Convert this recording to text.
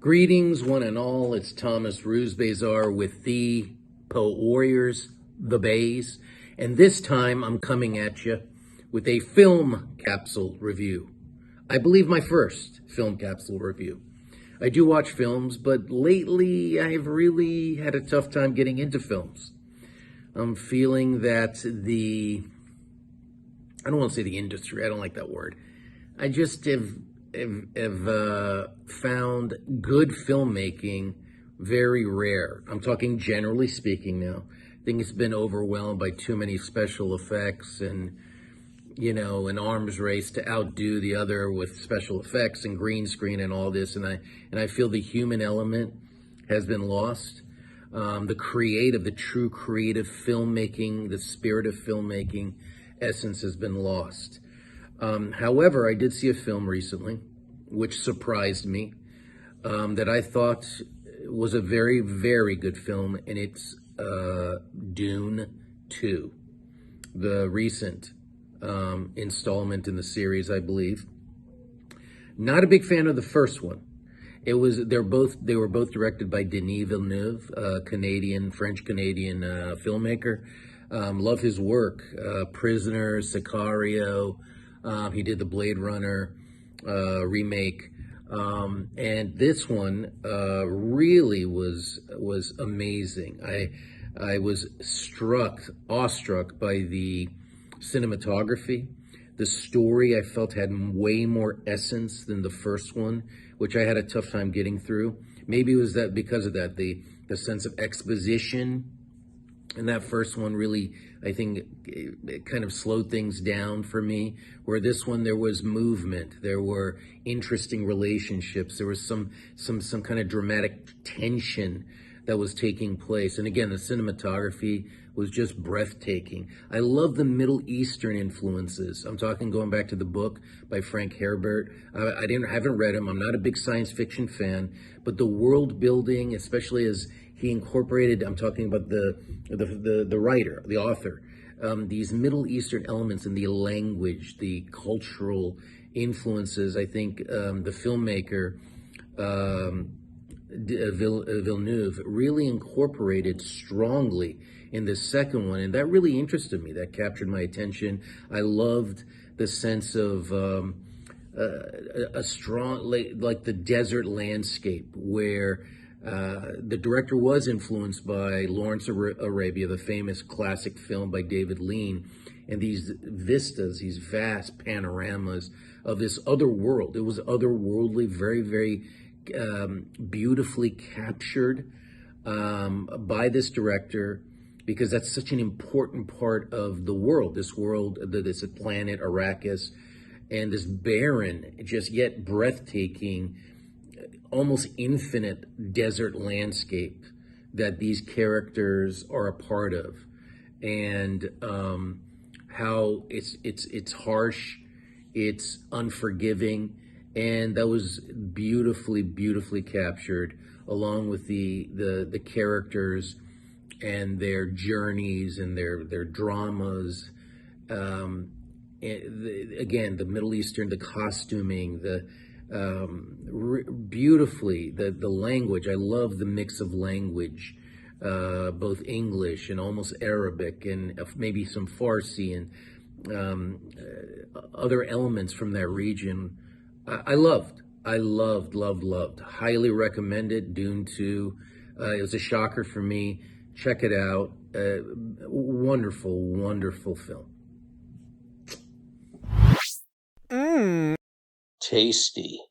Greetings, one and all. It's Thomas Ruse-Bezar with the Poet Warriors, the Bays, and this time I'm coming at you with a film capsule review. I believe my first film capsule review. I do watch films, but lately I've really had a tough time getting into films. I'm feeling that I don't want to say the industry, I don't like that word. I just have found good filmmaking very rare. I'm talking generally speaking now. I think it's been overwhelmed by too many special effects and, an arms race to outdo the other with special effects and green screen and all this. And I feel the human element has been lost. The true creative filmmaking, the spirit of filmmaking essence has been lost. However, I did see a film recently, which surprised me, that I thought was a very, very good film, and it's Dune 2, the recent installment in the series, I believe. Not a big fan of the first one. They were both directed by Denis Villeneuve, French Canadian filmmaker. Love his work. Prisoner, Sicario. He did the Blade Runner remake, and this one really was amazing. I was awestruck by the cinematography. The story I felt had way more essence than the first one, which I had a tough time getting through. Maybe it was that because of that, the sense of exposition in that first one really, I think, it kind of slowed things down for me. Where this one, there was movement, there were interesting relationships, there was some kind of dramatic tension that was taking place. And again, the cinematography was just breathtaking. I love the Middle Eastern influences. I'm talking going back to the book by Frank Herbert. I haven't read him. I'm not a big science fiction fan, but the world building, especially as he incorporated, I'm talking about the writer, the author, these Middle Eastern elements in the language, the cultural influences. I think the filmmaker, Villeneuve, really incorporated strongly in the second one, and that really interested me. That captured my attention. I loved the sense of a strong, like the desert landscape, where the director was influenced by Lawrence Arabia, the famous classic film by David Lean, and these vistas, these vast panoramas of this other world. It was otherworldly, very, very beautifully captured by this director, because that's such an important part of the world. This world, this planet Arrakis, and this barren, just yet breathtaking, almost infinite desert landscape that these characters are a part of, and how it's harsh, it's unforgiving, and that was beautifully captured, along with the characters and their journeys and their dramas. Again, the Middle Eastern, the costuming, beautifully, the language. I love the mix of language, both English and almost Arabic, and maybe some Farsi and other elements from that region. I loved. Highly recommended Dune 2. It was a shocker for me. Check it out. Wonderful film. Tasty.